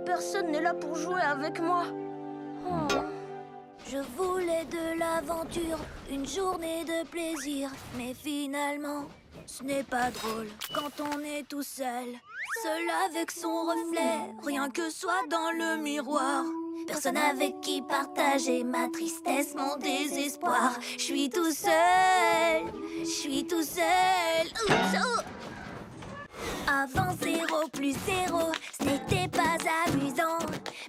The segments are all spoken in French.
personne n'est là pour jouer avec moi. Oh. Je voulais de l'aventure, une journée de plaisir. Mais finalement, ce n'est pas drôle quand on est tout seul. Seul avec son reflet, rien que soi dans le miroir. Personne avec qui partager ma tristesse, mon désespoir. Je suis tout seul, je suis tout seul. Oups, oh. Avant 0 plus 0, ce n'était pas amusant.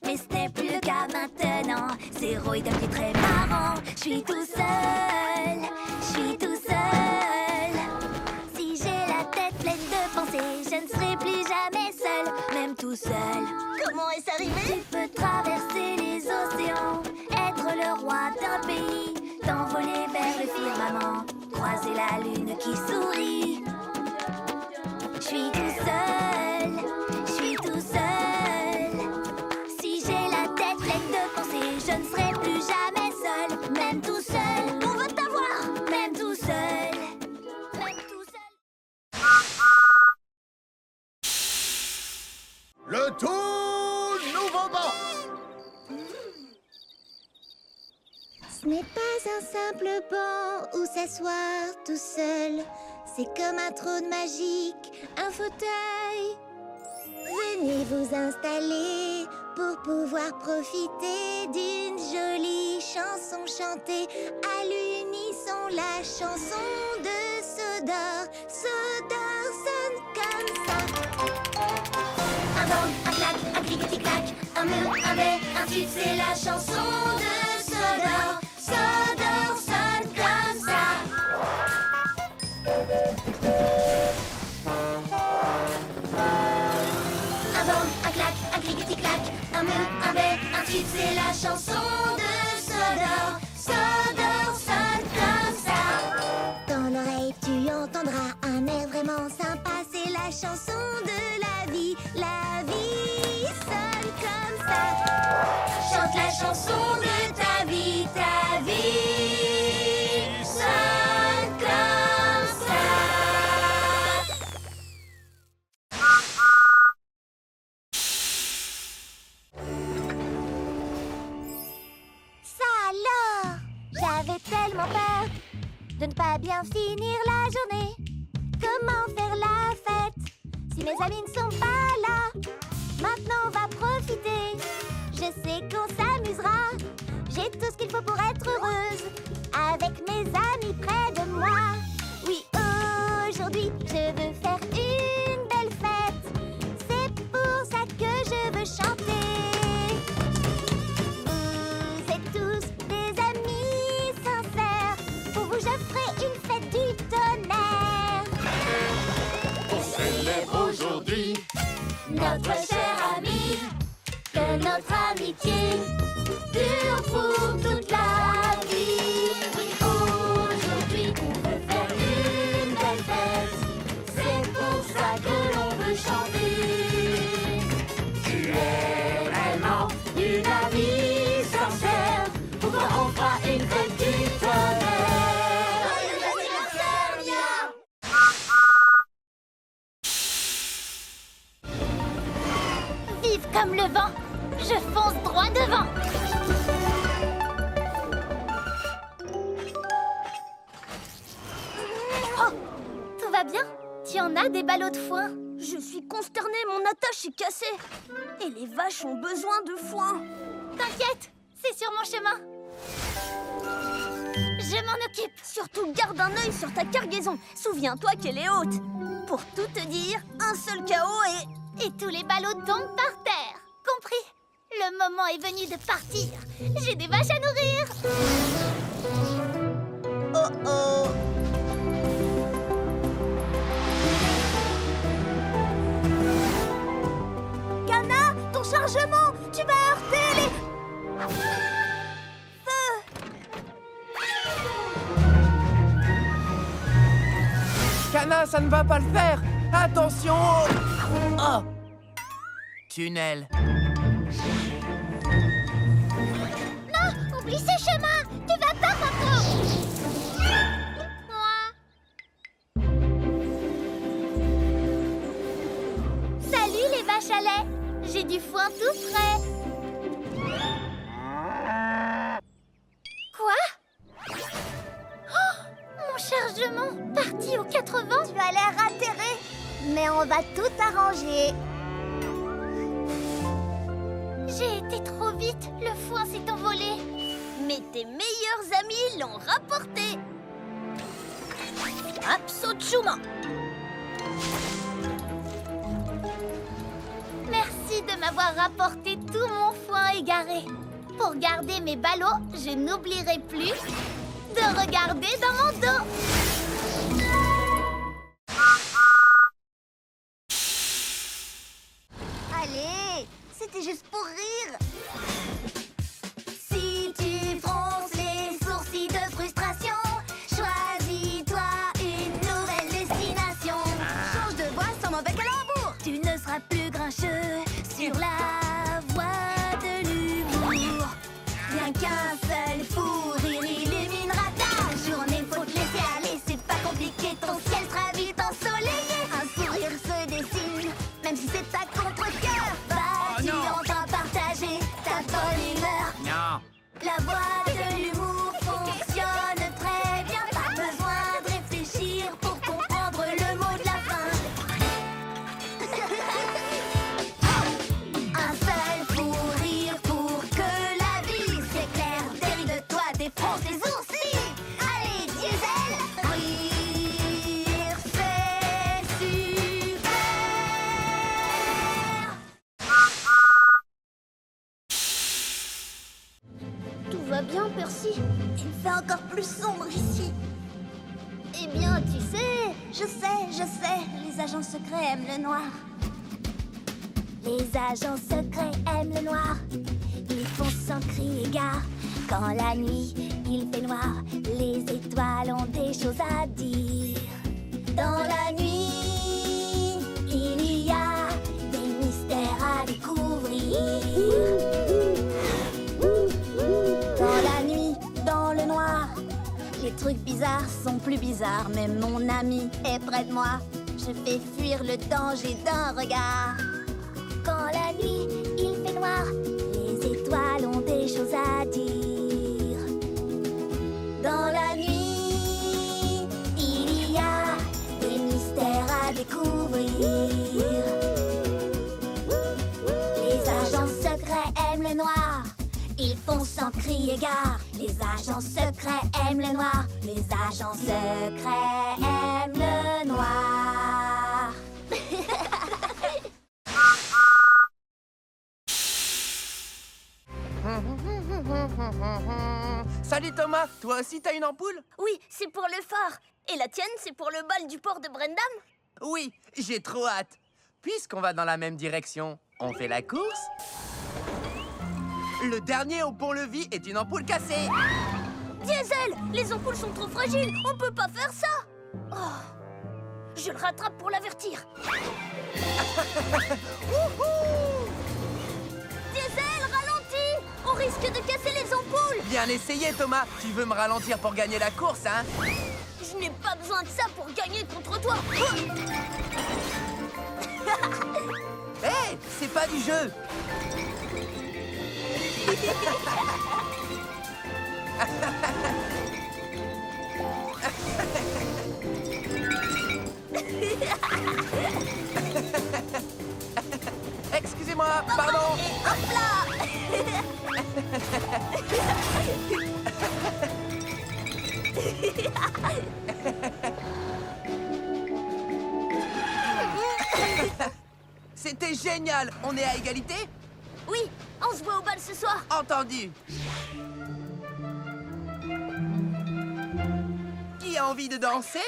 Mais ce n'est plus le cas maintenant. 0 est devenu très marrant. Je suis tout seul, je suis tout seul. Si j'ai la tête pleine de pensées, je ne serai plus jamais seul, même tout seul. Comment est-ce arrivé? Tu peux traverser les océans, être le roi d'un pays, t'envoler vers le firmament, croiser la lune qui sourit. Je suis tout seul, je suis tout seul. Si j'ai la tête pleine de pensées, je ne serai plus jamais seul, même tout seul. On veut t'avoir, même tout seul, même tout seul. Le tout nouveau banc. Ce n'est pas un simple banc où s'asseoir tout seul. C'est comme un trône magique, un fauteuil. Venez vous installer pour pouvoir profiter d'une jolie chanson chantée à l'unisson. La chanson de Sodor. Sodor sonne comme ça. Un bang, un clac, un clic-tic-clac, un mur, un bais, un tube, c'est la chanson de Sodor. Sodor sonne comme ça. Un bang, un clac, un clic-tic-clac, un mur, un bais, un tube, c'est la chanson de Sodor. Sodor sonne comme ça. Dans l'oreille tu entendras un air vraiment sympa. C'est la chanson de la vie. La vie sonne comme ça. Chante la chanson de ta vie sonne comme ça. Ça alors! J'avais tellement peur de ne pas bien finir la journée. Comment faire la fête si mes amis ne sont pas là? Maintenant on va profiter. Je sais qu'on s'amusera. J'ai tout ce qu'il faut pour être heureuse, avec mes amis près de moi. Oui, aujourd'hui je veux faire une belle fête. C'est pour ça que je veux chanter. Vous êtes tous des amis sincères. Pour vous je ferai une fête du tonnerre. On célèbre aujourd'hui Notre cher ami, que notre amitié dure pour toute la vie. Oui, aujourd'hui on veut faire une belle fête. C'est pour ça que l'on veut chanter. Tu es vraiment une amie sincère. Pour toi on fera une fête du tonnerre. Joyeux anniversaire, Mia! Vive comme le vent, je fonce droit devant. Oh, tout va bien? Tu en as des ballots de foin? Je suis consternée, mon attache est cassée. Et les vaches ont besoin de foin. T'inquiète, c'est sur mon chemin. Je m'en occupe. Surtout garde un œil sur ta cargaison. Souviens-toi qu'elle est haute. Pour tout te dire, un seul chaos Et tous les ballots tombent par terre. Compris? Le moment est venu de partir. J'ai des vaches à nourrir. Oh oh. Kana, ton chargement, tu vas heurter les... Kana, ça ne va pas le faire. Attention. Oh. Tunnel. Non, oublie ce chemin. Tu vas pas, Coco. Salut les vaches à lait. J'ai du foin tout frais. Quoi? Oh, mon chargement parti aux 80. Tu as l'air atterré, mais on va tout arranger. J'ai été trop vite, le foin s'est envolé. Mais tes meilleurs amis l'ont rapporté. Absolument. Merci de m'avoir rapporté tout mon foin égaré. Pour garder mes ballots, je n'oublierai plus de regarder dans mon dos. Allez, c'était juste pour rire. Si tu fronces les sourcils de frustration, choisis-toi une nouvelle destination. Change de voix sans mauvais calembour. Tu ne seras plus grincheux sur la voie de l'humour. Rien qu'un seul fou rire illuminera ta journée. Faut te laisser aller, c'est pas compliqué. Ton ciel sera vite ensoleillé. Un sourire se dessine, même si c'est à contre-cœur. Vas-y, on va partager ta bonne humeur. Non. La voix de l'humour fonctionne très bien. Pas besoin de réfléchir pour comprendre le mot de la fin. Un seul fou rire pour que la vie s'éclaire. Derrière de toi défonce les oursis. Allez, diesel, rire, c'est super. Tout va bien, Percy? Il fait encore plus sombre ici. Eh bien, tu sais... Je sais, les agents secrets aiment le noir. Les agents secrets aiment le noir. Ils font sans crier gare. Quand la nuit, il fait noir, les étoiles ont des choses à dire. Dans la nuit, il y a des mystères à découvrir. Dans la nuit, dans le noir, les trucs bizarres sont plus bizarres. Même mon ami est près de moi. Je fais fuir le danger d'un regard. Quand la nuit, il fait noir, les étoiles ont des choses à dire. Dans la nuit, il y a des mystères à découvrir. Les agents secrets aiment le noir. Ils font sans crier gare. Les agents secrets aiment le noir. Les agents secrets aiment le noir. Salut Thomas, toi aussi t'as une ampoule? Oui, c'est pour le phare. Et la tienne, c'est pour le bal du port de Brendam? Oui, j'ai trop hâte. Puisqu'on va dans la même direction, on fait la course? Le dernier au pont-levis est une ampoule cassée. Diesel, les ampoules sont trop fragiles. On peut pas faire ça. Oh, je le rattrape pour l'avertir. Diesel, ralentis. On risque de casser les ampoules. Bien essayé Thomas. Tu veux me ralentir pour gagner la course, hein? Je n'ai pas besoin de ça pour gagner contre toi. Hé, c'est pas du jeu. Excusez-moi, pardon. Et hop là. C'était génial. On est à égalité? Oui, on se voit au bal ce soir. Entendu. Qui a envie de danser?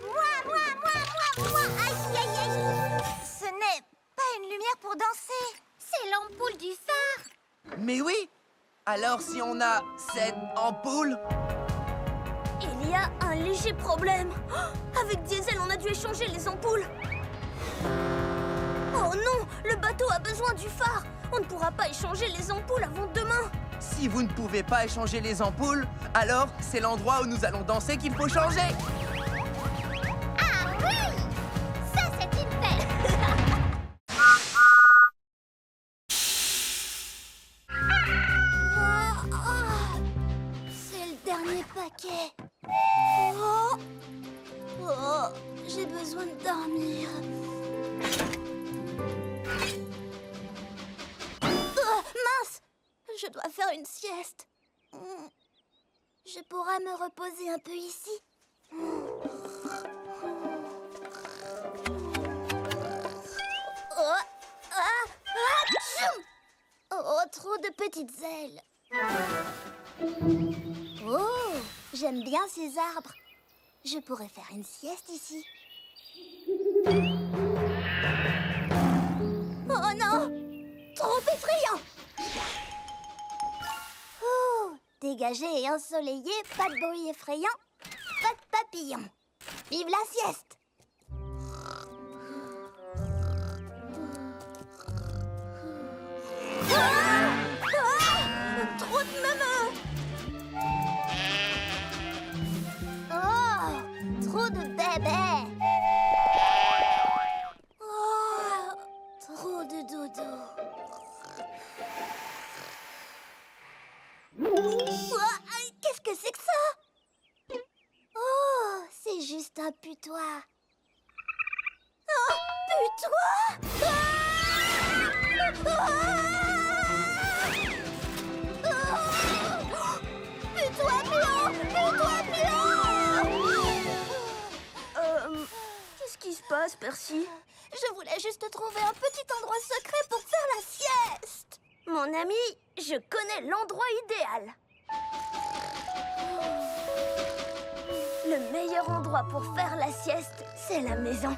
Moi. Aïe, aïe, aïe. Ce n'est pas une lumière pour danser. C'est l'ampoule du phare. Mais oui. Alors si on a cette ampoule... Il y a un léger problème. Oh, avec Diesel, on a dû échanger les ampoules. Oh non, le bateau a besoin du phare. On ne pourra pas échanger les ampoules avant demain. Si vous ne pouvez pas échanger les ampoules, alors c'est l'endroit où nous allons danser qu'il faut changer. Ah oui, ça c'est une belle. besoin de dormir. Mince! Je dois faire une sieste. Je pourrais me reposer un peu ici. Oh, trop de petites ailes. Oh, j'aime bien ces arbres. Je pourrais faire une sieste ici. Oh non! Trop effrayant! Oh, dégagé et ensoleillé, pas de bruit effrayant, pas de papillons. Vive la sieste! Trop de neuneux! Oh, trop de bébés! Oh, trop de dodo. Qu'est-ce que c'est que ça? Oh, c'est juste un putois. Oh, putois! Putois blanc! Putois blanc! Qu'est-ce qui se passe, Percy? Je voulais juste trouver un petit endroit secret pour faire la sieste. Mon ami, je connais l'endroit idéal. Le meilleur endroit pour faire la sieste, c'est la maison.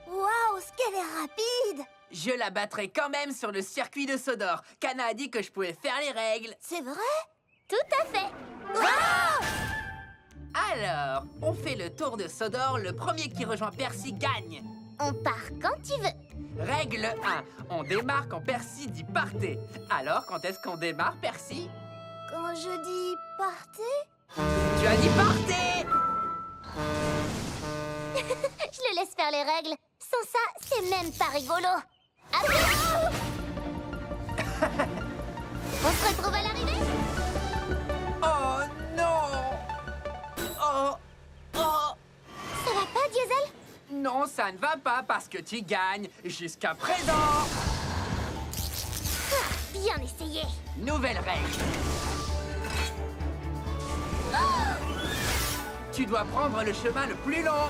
Waouh, ce qu'elle est rapide! Je la battrai quand même sur le circuit de Sodor. Kana a dit que je pouvais faire les règles. C'est vrai? Tout à fait. Alors, on fait le tour de Sodor. Le premier qui rejoint Percy gagne. On part quand tu veux. Règle 1. On démarre quand Percy dit partez. Alors, quand est-ce qu'on démarre, Percy? Quand je dis partez? Tu as dit partez! Je le laisse faire les règles. Sans ça, c'est même pas rigolo. À bientôt. On se retrouve à l'arrivée? Oh non! Oh! Oh! Ça va pas, Diesel? Non, ça ne va pas parce que tu gagnes jusqu'à présent. Bien essayé. Nouvelle règle. Tu dois prendre le chemin le plus long.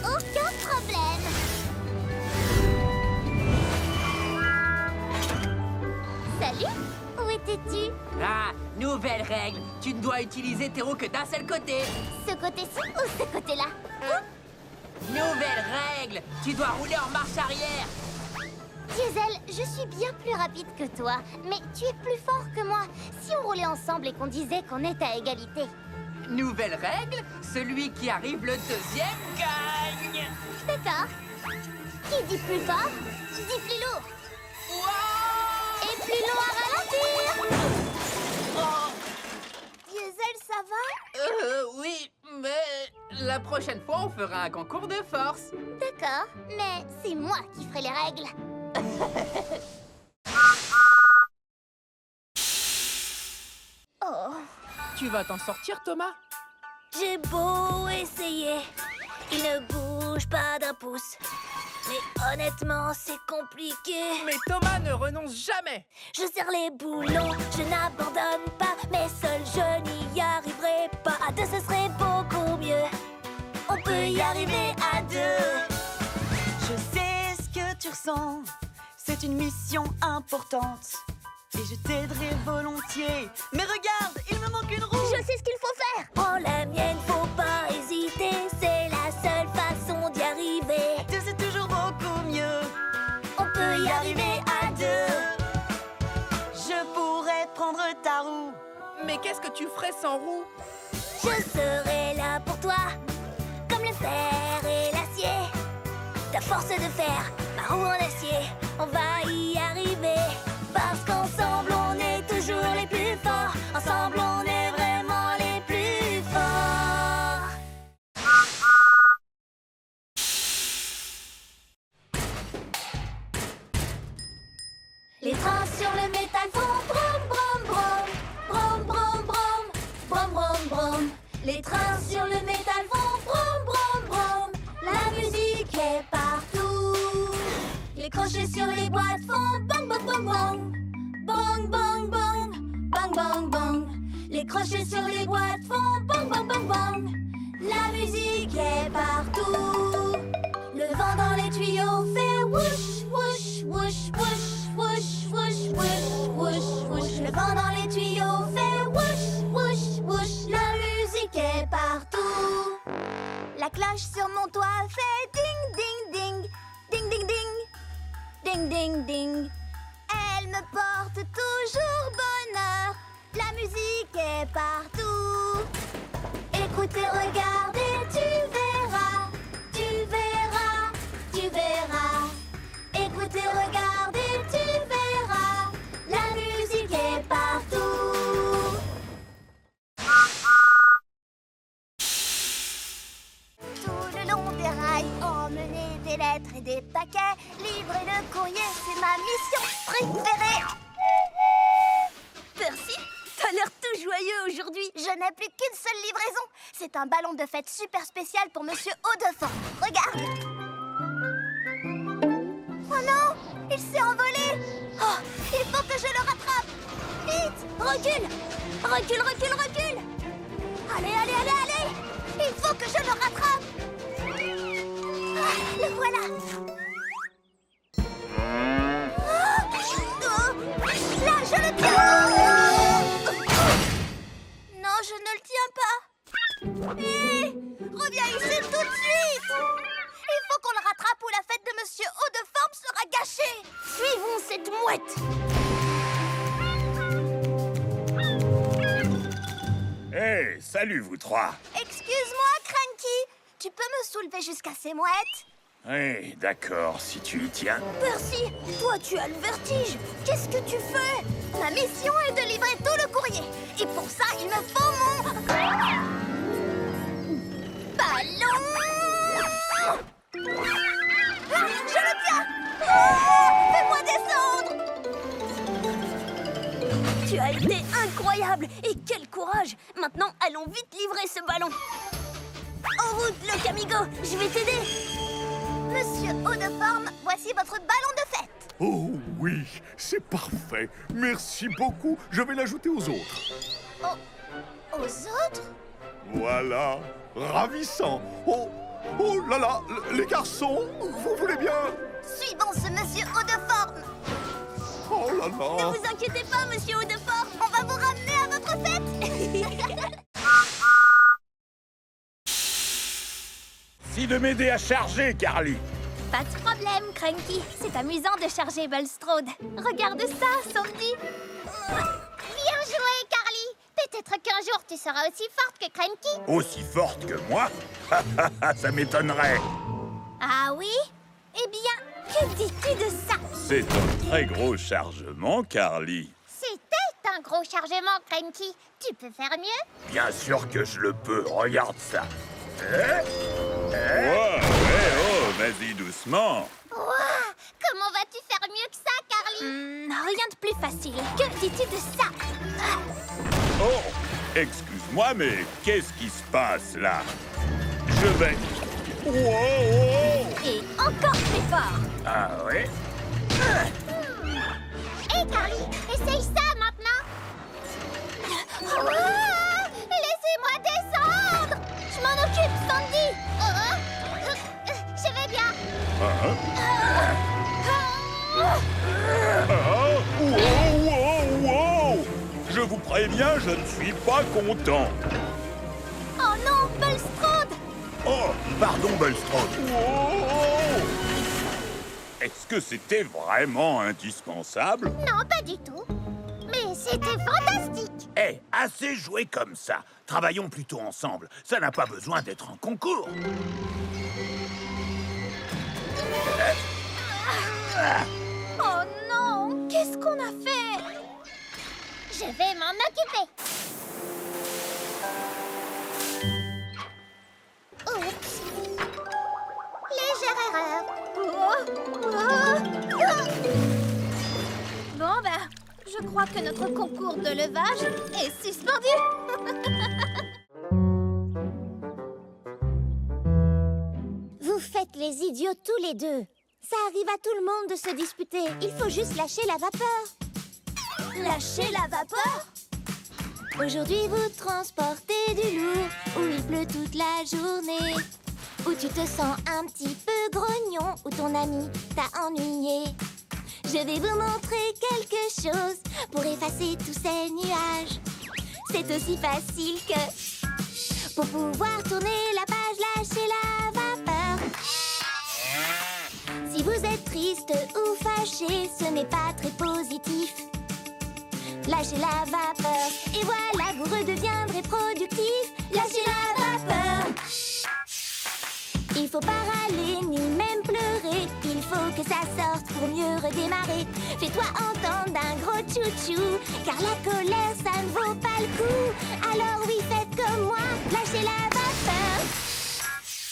Aucun problème. Salut. Où étais-tu? Ah, nouvelle règle. Tu ne dois utiliser tes roues que d'un seul côté. Ce côté-ci ou ce côté-là? Nouvelle règle. Tu dois rouler en marche arrière. Diesel, je suis bien plus rapide que toi, mais tu es plus fort que moi. Si on roulait ensemble et qu'on disait qu'on est à égalité. Nouvelle règle. Celui qui arrive le deuxième gagne. D'accord. Qui dit plus fort, dit plus lourd. Wow! Et plus long à ralentir. Diesel, ça va? Oui, mais la prochaine fois, on fera un concours de force. D'accord, mais c'est moi qui ferai les règles. Oh, Tu vas t'en sortir, Thomas? J'ai beau essayer, il ne bouge pas d'un pouce. Mais honnêtement, c'est compliqué. Mais Thomas ne renonce jamais. Je serre les boulons, je n'abandonne pas. Mais seul, je n'y arriverai pas. À deux, ce serait beaucoup mieux. On peut y arriver à deux. Je sais ce que tu ressens, c'est une mission importante. Et je t'aiderai volontiers. Mais regarde, il me manque une roue. je sais ce qu'il faut faire. Prends la mienne, faut pas hésiter. C'est la seule façon d'y arriver. Deux, c'est toujours beaucoup mieux. On peut y arriver à deux. Je pourrais prendre ta roue. Mais qu'est-ce que tu ferais sans roue? Je serai là pour toi, comme le fer et l'acier. Ta force de fer, ma roue en acier. On va y arriver, parce qu'ensemble on est toujours les plus forts. Ensemble on est vraiment les plus forts. Les trains sur le métal vont brom brom brom. La musique est partout. Les crochets sur les boîtes font bang bang bang bang. Bang bang bang, bang bang bang. Les crochets sur les boîtes font bang bang bang bang. La musique est partout. Le vent dans les tuyaux fait whoosh whoosh whoosh whoosh whoosh whoosh whoosh whoosh whoosh. Le vent dans les tuyaux fait whoosh whoosh whoosh. La musique est partout. La cloche sur mon toit fait ding ding ding. Ding ding ding. Ding ding ding. Elle me porte toujours bonheur. La musique est partout. Écoutez, regardez, tu verras. Tu verras, tu verras. Écoutez, regardez, tu verras. La musique est partout. Tout le long des rails, emmener des lettres et des paquets. Livrer le courrier, c'est ma mission préférée. Percy, t'as l'air tout joyeux aujourd'hui. Je n'ai plus qu'une seule livraison. C'est un ballon de fête super spécial pour Monsieur Haut-de-Fort. Regarde. Oh non, il s'est envolé. Oh, il faut que je le rattrape. Vite, recule. Recule, recule, recule. Allez, allez, allez, allez. Il faut que je le rattrape. Ah, le voilà. Là, je le tiens. Non, je ne le tiens pas. Hé, reviens ici tout de suite. Il faut qu'on le rattrape ou la fête de Monsieur Haut-de-Forme sera gâchée. Suivons cette mouette. Hé, salut vous trois. Excuse-moi, Cranky. Tu peux me soulever jusqu'à ces mouettes? Hé, d'accord, si tu y tiens. Percy, toi tu as le vertige. Qu'est-ce que tu fais? Ma mission est de livrer tout le courrier. Et pour ça, il me faut mon... ballon. Ah, je le tiens. Oh, fais-moi descendre. Tu as été incroyable. Et quel courage. Maintenant, allons vite livrer ce ballon. En route, le Camigo. Je vais t'aider. Monsieur Haut-de-Forme, voici votre ballon de fête. Oh oui, c'est parfait. Merci beaucoup. Je vais l'ajouter aux autres. Aux autres? Voilà, ravissant. Oh, oh là là, les garçons, vous voulez bien? Suivons ce Monsieur Haut-de-Forme. Oh là Ne là. vous inquiétez pas, Monsieur Haut-de-Forme. On va vous ramener à votre fête. Merci de m'aider à charger, Carly. Pas de problème, Cranky. C'est amusant de charger Bulstrode. Regarde ça, Sandy. Bien joué, Carly. Peut-être qu'un jour tu seras aussi forte que Cranky. Aussi forte que moi? Ça m'étonnerait. Ah oui? Eh bien, que dis-tu de ça? C'est un très gros chargement, Carly. C'était un gros chargement, Cranky. Tu peux faire mieux? Bien sûr que je le peux. Regarde ça. Oh, vas-y doucement. Ouah, comment vas-tu faire mieux que ça, Carly? Rien de plus facile. Que dis-tu de ça? Oh, excuse-moi, mais qu'est-ce qui se passe là? Je vais... Wow! Et encore plus fort. Ah ouais? Hé, Carly, essaye ça maintenant. Ouah, laissez-moi descendre. Je m'en occupe, Sandy. Je vais bien. Wow! Je vous préviens, je ne suis pas content. Oh non, Bulstrode. Oh, pardon, Bulstrode. Est-ce que c'était vraiment indispensable? Non, pas du tout. Mais c'était fantastique. Eh, assez joué comme ça. Travaillons plutôt ensemble. Ça n'a pas besoin d'être un concours. Oh non, qu'est-ce qu'on a fait? Je vais m'en occuper. Oups. Légère erreur. Bon ben, je crois que notre concours de levage est suspendu. les idiots tous les deux. Ça arrive à tout le monde de se disputer. Il faut juste lâcher la vapeur. Lâcher la vapeur? Aujourd'hui, vous transportez du lourd, où il pleut toute la journée, où tu te sens un petit peu grognon, où ton ami t'a ennuyé. Je vais vous montrer quelque chose pour effacer tous ces nuages. C'est aussi facile que pour pouvoir tourner la page, lâcher la vapeur. Si vous êtes triste ou fâché, ce n'est pas très positif. Lâchez la vapeur et voilà, vous redeviendrez productif. Lâchez la vapeur. Il faut pas râler ni même pleurer. Il faut que ça sorte pour mieux redémarrer. Fais-toi entendre d'un gros tchou-tchou, car la colère ça ne vaut pas le coup. Alors oui, faites comme moi, lâchez la vapeur.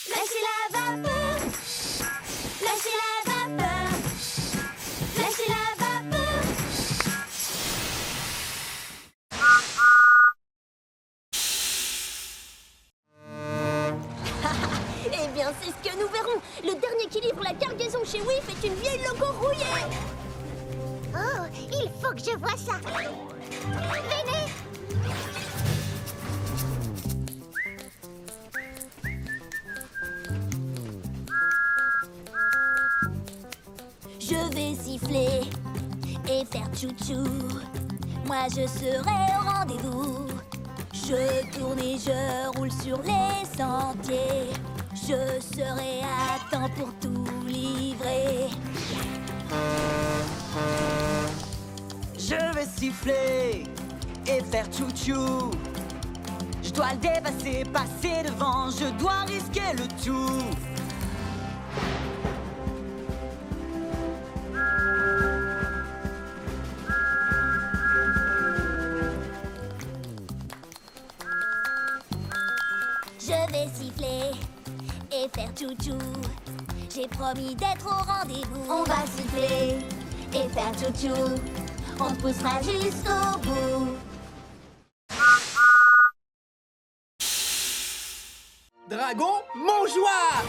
Lâchez la vapeur. Lâchez la vapeur. Lâchez la vapeur. Eh bien, c'est ce que nous verrons. Le dernier qui livre la cargaison chez WIF est une vieille logo rouillée. Oh, il faut que je voie ça. Venez. Je vais siffler et faire tchou-tchou. Moi je serai au rendez-vous. Je tourne et je roule sur les sentiers. Je serai à temps pour tout livrer. Je vais siffler et faire tchou-tchou. Je dois le dépasser, passer devant. Je dois risquer le tout. Je vais siffler et faire tchou-tchou. J'ai promis d'être au rendez-vous. On va siffler et faire tchou-tchou. On te poussera jusqu'au bout. Dragon mangeoire!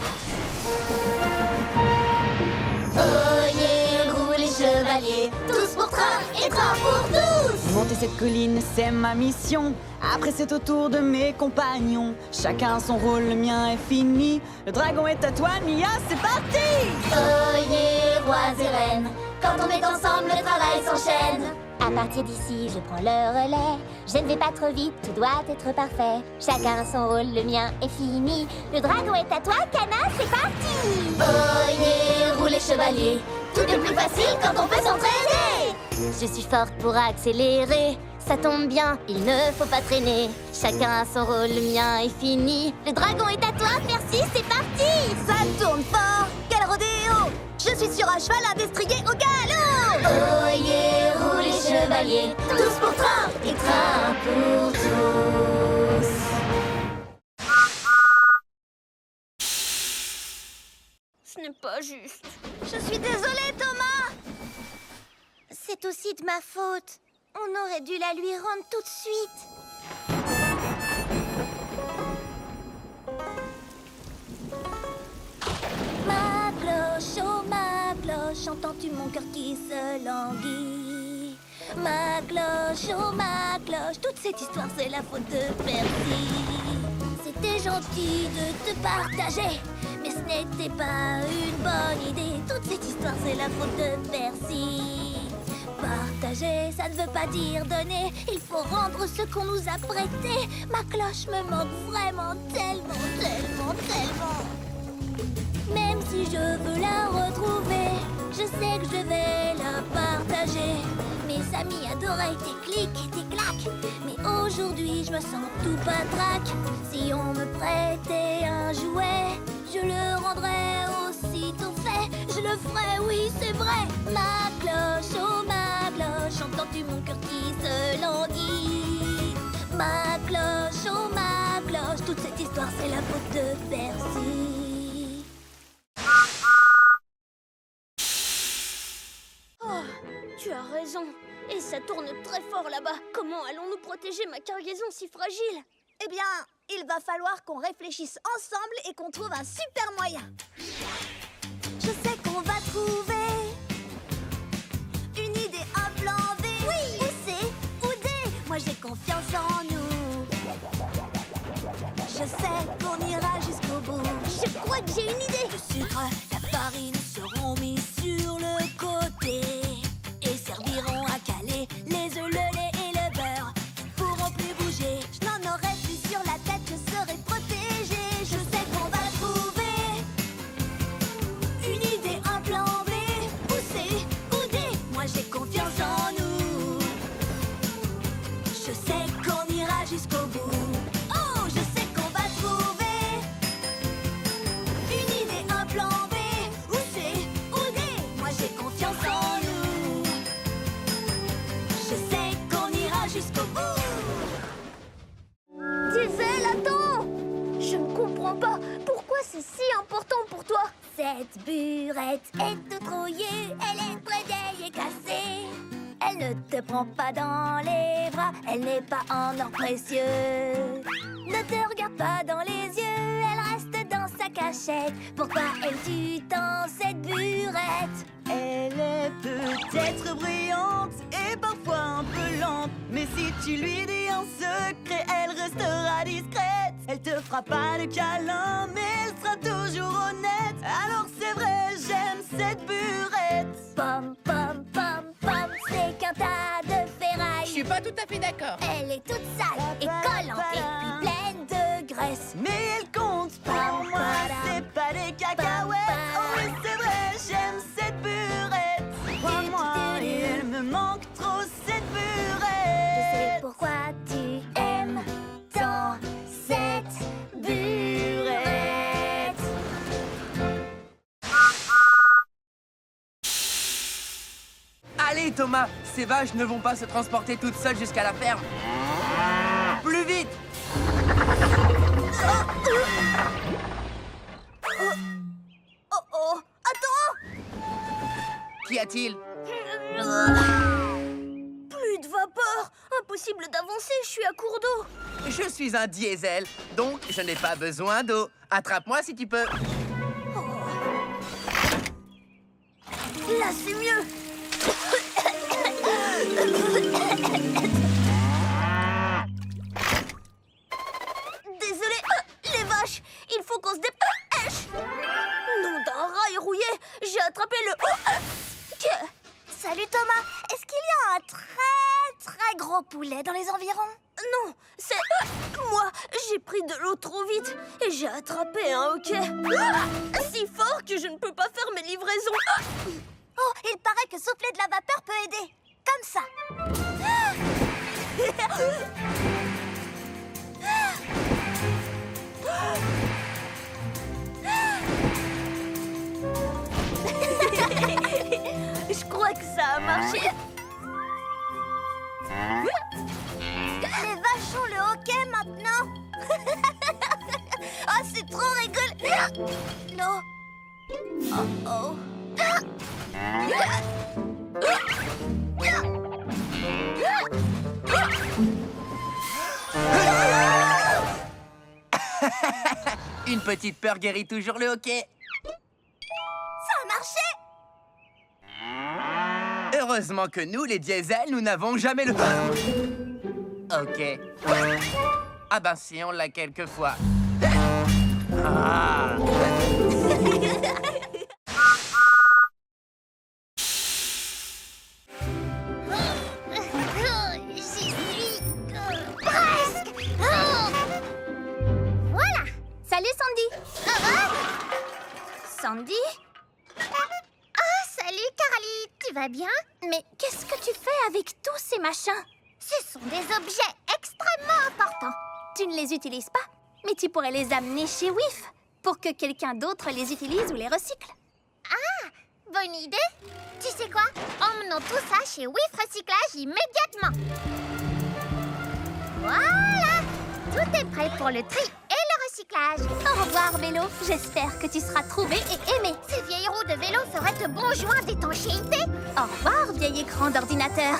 Oyez, roulez, chevaliers, tous pour train et train pour tous. Monter cette colline, c'est ma mission. Après, c'est au tour de mes compagnons. Chacun son rôle, le mien est fini. Le dragon est à toi, Nia, c'est parti! Oyez, rois et reines, quand on est ensemble, le travail s'enchaîne. À partir d'ici, je prends le relais. Je ne vais pas trop vite, tout doit être parfait. Chacun son rôle, le mien est fini. Le dragon est à toi, Cana, c'est parti. Oyez, roulez, chevaliers, tout est plus facile quand on peut s'entraîner. Je suis forte pour accélérer. Ça tombe bien, il ne faut pas traîner. Chacun son rôle, le mien est fini. Le dragon est à toi, Percy, c'est parti. Ça tourne fort, quel rodéo! Je suis sur un cheval à destrier au galop. Oyez, roulez, chevaliers, tous pour train et train pour tous. Ce n'est pas juste. Je suis désolée, Thomas. C'est aussi de ma faute. On aurait dû la lui rendre tout de suite. Ma cloche, oh ma cloche, entends-tu mon cœur qui se languit? Ma cloche, oh ma cloche, toute cette histoire c'est la faute de Percy. C'était gentil de te partager, mais ce n'était pas une bonne idée. Toute cette histoire c'est la faute de Percy. Partager, ça ne veut pas dire donner. Il faut rendre ce qu'on nous a prêté. Ma cloche me manque vraiment tellement, tellement, tellement. Même si je veux la retrouver, je sais que je vais la partager. Mes amis adoraient tes clics et tes claques, mais aujourd'hui je me sens tout patraque. Si on me prêtait un jouet, je le rendrais aussitôt fait. Je le ferais, oui c'est vrai. Ma cloche, oh ma cloche, entends-tu mon cœur qui se languit? Ma cloche, oh ma cloche, toute cette histoire c'est la faute de Percy. Oh, tu as raison. Et ça tourne très fort là-bas. Comment allons-nous protéger ma cargaison si fragile? Eh bien, il va falloir qu'on réfléchisse ensemble et qu'on trouve un super moyen. Je sais qu'on va trouver une idée, un plan B. Oui. Ou C, ou D. Moi j'ai confiance en nous. Je sais qu'on ira jusqu'au bout. Je crois que j'ai une idée. Le sucre, la farine seront mis sur le côté et serviront à caler les œufs, le lait et le beurre. Pourront plus bouger. Je n'en aurai plus sur la tête, je serai protégée. Je sais qu'on va trouver une idée, un plan B. Ou C, ou D. Moi j'ai confiance en nous. Je sais qu'on ira jusqu'au bout. Oh, je sais qu'on va trouver une idée, un plan B. Ou C, ou D. Moi j'ai confiance en nous. Je sais qu'on ira jusqu'au bout. Diesel, attends! Je ne comprends pas. Pourquoi c'est si important pour toi? Cette burette est toute rouillée, elle est très vieille et cassée. Elle ne te prend pas dans les bras, elle n'est pas en or précieux. Ne te regarde pas dans les yeux, elle reste dans sa cachette. Pourquoi aimes-tu tant cette burette? Elle est peut-être brillante et parfois un peu lente. Mais si tu lui dis un secret, elle restera discrète. Elle te fera pas de câlin, mais elle sera toujours honnête. Alors c'est vrai, j'aime cette burette. Pom, pom, pom, pom, c'est qu'un tas de Je ferraille. suis pas tout à fait d'accord. Elle est toute sale et collante et puis pleine de graisse. Mais elle compte pour moi, c'est pas des cacahuètes. Oh oui, c'est vrai, j'aime cette burette. Crois-moi, et elle me manque trop cette Je sais burette. pourquoi tu aimes tant cette burette. Allez Thomas, ces vaches ne vont pas se transporter toutes seules jusqu'à la ferme. Plus vite! Oh oh, attends! Qu'y a-t-il? Plus de vapeur. Impossible d'avancer, je suis à court d'eau. Je suis un diesel, donc je n'ai pas besoin d'eau. Attrape-moi si tu peux. Là, c'est mieux. Désolé, les vaches, il faut qu'on se dépêche. Nom d'un rail rouillé, j'ai attrapé le... Salut Thomas, est-ce qu'il y a un très gros poulet dans les environs? Non, c'est... Moi, j'ai pris de l'eau trop vite et j'ai attrapé un hoquet. Si fort que je ne peux pas faire mes livraisons. Oh, il paraît que souffler de la vapeur peut aider. Comme ça. Je crois que ça a marché. Les vaches ont le hoquet maintenant. Oh, c'est trop rigolo. Non. Oh oh. Une petite peur guérit toujours le hoquet. Ça a marché. Heureusement que nous, les diesels, nous n'avons jamais le... Ok. Ah ben si, on l'a quelquefois. Ah. J'y suis presque. Voilà. Salut Sandy. Sandy? Ah, salut Caralie. Tu vas bien? Mais qu'est-ce que tu fais avec tous ces machins? Ce sont des objets extrêmement importants. Tu ne les utilises pas, mais tu pourrais les amener chez WIF pour que quelqu'un d'autre les utilise ou les recycle. Ah, bonne idée. Tu sais quoi? Emmenons tout ça chez WIF Recyclage immédiatement. Voilà. Tout est prêt pour le tri et le recyclage. Au revoir, vélo. J'espère que tu seras trouvé et aimé. Ces vieilles roues de vélo feraient de bons joints d'étanchéité. Au revoir, vieil écran d'ordinateur.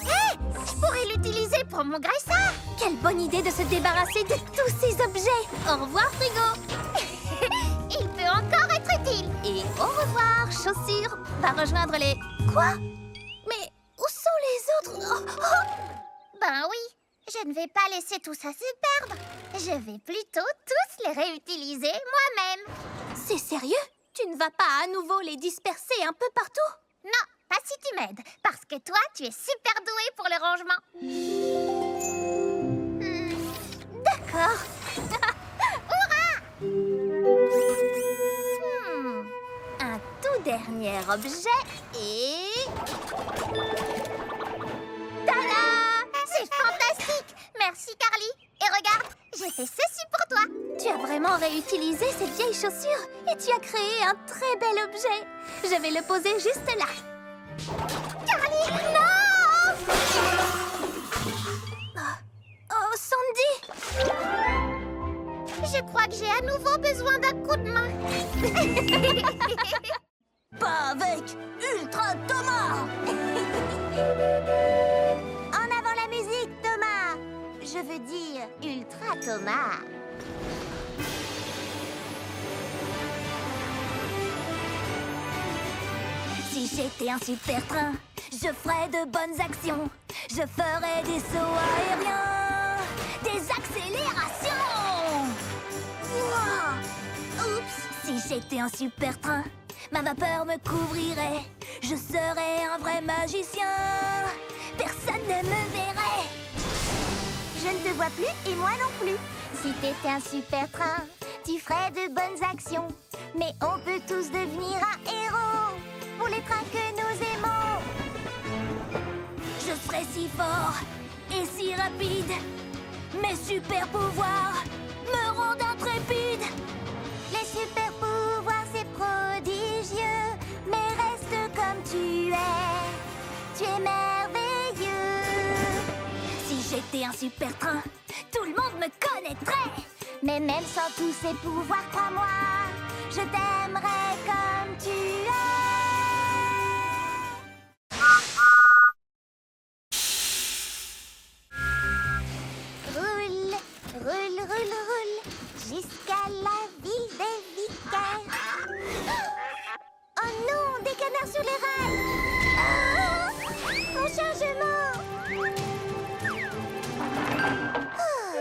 Hé, je pourrais l'utiliser c'est pour mon graisseur. Quelle bonne idée de se débarrasser de tous ces objets. Au revoir, frigo. Il peut encore être utile. Et au revoir, chaussures. Va rejoindre les... Quoi? Mais où sont les autres? Ben oui, je ne vais pas laisser tout ça se perdre. Je vais plutôt tous les réutiliser moi-même. C'est sérieux? Tu ne vas pas à nouveau les disperser un peu partout? Non, pas si tu m'aides, parce que toi, tu es super doué pour le rangement. D'accord. Un tout dernier objet et... Tada! C'est fantastique! Merci, Carly. Et regarde, j'ai fait ceci pour toi. Tu as vraiment réutilisé ces vieilles chaussures et tu as créé un très bel objet. Je vais le poser juste là. Carly, non! Oh, Sandy! Je crois que j'ai à nouveau besoin d'un coup de main. Pas avec Ultra Thomas! En avant la musique, Thomas. Je veux dire Ultra Thomas. Si j'étais un super train, je ferais de bonnes actions. Je ferais des sauts aériens, des accélérations. Ouah! Oups! Si j'étais un super train, ma vapeur me couvrirait. Je serais un vrai magicien. Personne ne me verrait. Je ne te vois plus et moi non plus. Si t'étais un super train, tu ferais de bonnes actions. Mais on peut tous devenir un héros pour les trains que nous aimons. Je serais si fort et si rapide. Mes super pouvoirs me rendent intrépide. Les super pouvoirs, c'est prodigieux. Mais reste comme tu es. Tu es merveilleux. Si j'étais un super train, tout le monde me connaîtrait. Mais même sans tous ces pouvoirs, crois-moi, je t'aimerais comme tu es. Roule, roule, roule, roule, jusqu'à la ville des vicaires. Oh non, des canards sur les rails. Ah, mon chargement. Oh,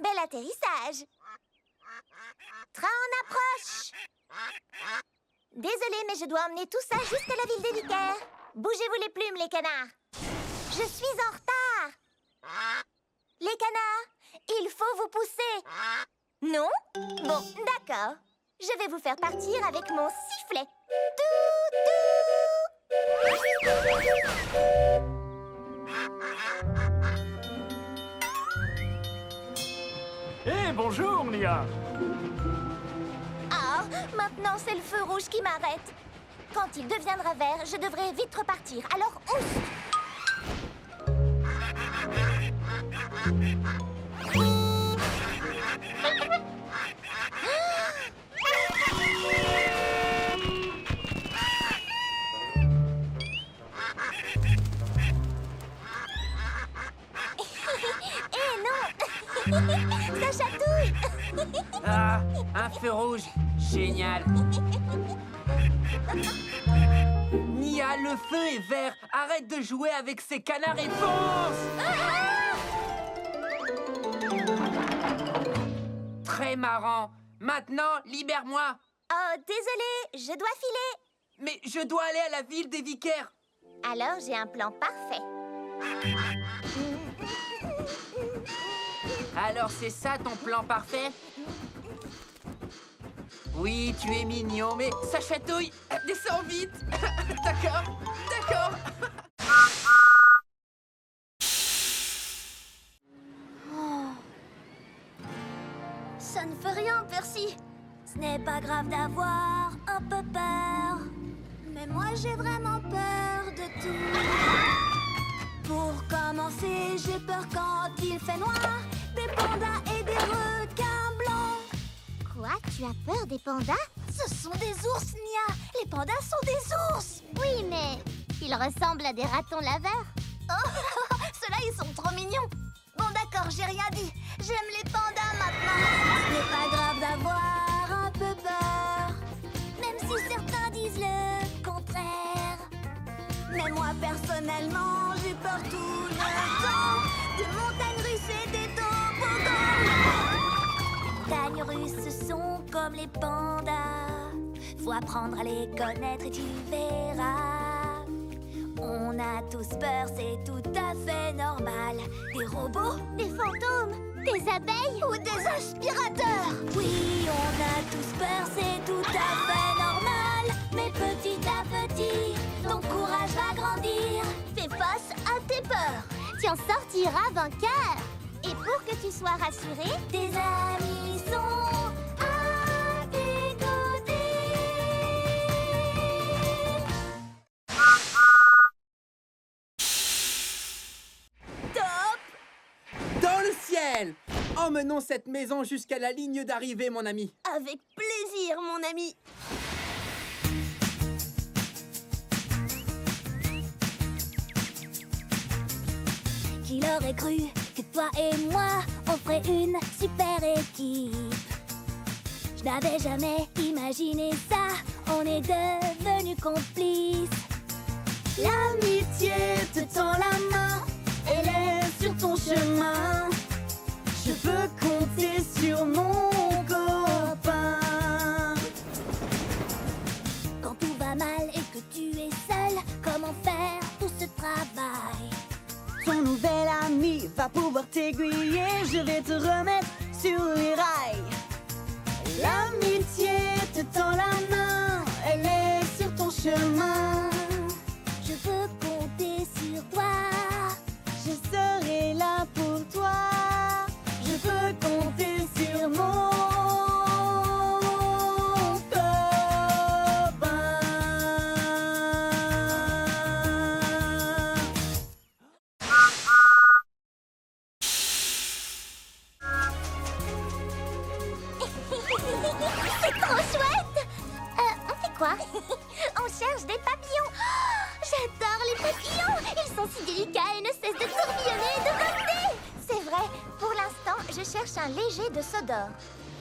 bel atterrissage. Train en approche. Désolée, mais je dois emmener tout ça jusqu'à la ville des vicaires. Bougez-vous les plumes, les canards. Je suis en retard. Les canards, il faut vous pousser. Non? Bon, d'accord. Je vais vous faire partir avec mon sifflet. Eh, bonjour, Nia. Ah, maintenant c'est le feu rouge qui m'arrête. Quand il deviendra vert, je devrais vite repartir. Alors, ouf! Eh non! Ça chatouille! Ah, un feu rouge. Génial. Nia, le feu est vert. Arrête de jouer avec ces canards et fonce! Très marrant. Maintenant, libère-moi. Oh, désolé, je dois filer. Mais je dois aller à la ville des vicaires. Alors, j'ai un plan parfait. Alors, c'est ça ton plan parfait? Oui, tu es mignon, mais ça chatouille. Descends vite. D'accord, d'accord. Ça ne fait rien, Percy. Ce n'est pas grave d'avoir un peu peur. Mais moi, j'ai vraiment peur de tout. Pour commencer, j'ai peur quand il fait noir. Des pandas et des requins blancs. Quoi? Tu as peur des pandas? Ce sont des ours, Nia. Les pandas sont des ours. Oui, mais ils ressemblent à des ratons laveurs. Oh, ceux-là, ils sont trop mignons. peur, j'ai rien dit. J'aime les pandas maintenant. Ce n'est pas grave d'avoir un peu peur, même si certains disent le contraire. Mais moi personnellement, j'ai peur tout le temps. Des montagnes russes et des toboggans. Montagnes russes sont comme les pandas. Faut apprendre à les connaître et tu verras. On a tous peur, c'est tout à fait normal. Des robots, Des fantômes, des abeilles ou des aspirateurs. Oui, on a tous peur, c'est tout à fait normal. Mais petit à petit, ton courage va grandir. Fais face à tes peurs. Tu en sortiras vainqueur. Et pour que tu sois rassuré, Tes amis sont à tes côtés. Dans le ciel! Emmenons cette maison jusqu'à la ligne d'arrivée, mon ami. Avec plaisir, mon ami. Qui l'aurait cru que toi et moi, on ferait une super équipe. Je n'avais jamais imaginé ça, on est devenus complices. L'amitié te tend la main, elle est sur ton chemin. Je peux compter sur mon copain. Quand tout va mal et que tu es seul, comment faire tout ce travail? Ton nouvel ami va pouvoir t'aiguiller, je vais te remettre sur les rails. L'amitié te tend la main, elle est sur ton chemin. Je veux compter sur toi. Je serai là pour toi. Je peux compter sur mon c'est trop chouette. On fait quoi? On cherche des papillons. Oh, j'adore les papillons. Ils sont si délicats et ne cessent de tourbillonner et de voler. C'est vrai. Pour l'instant, je cherche un léger de Sodor.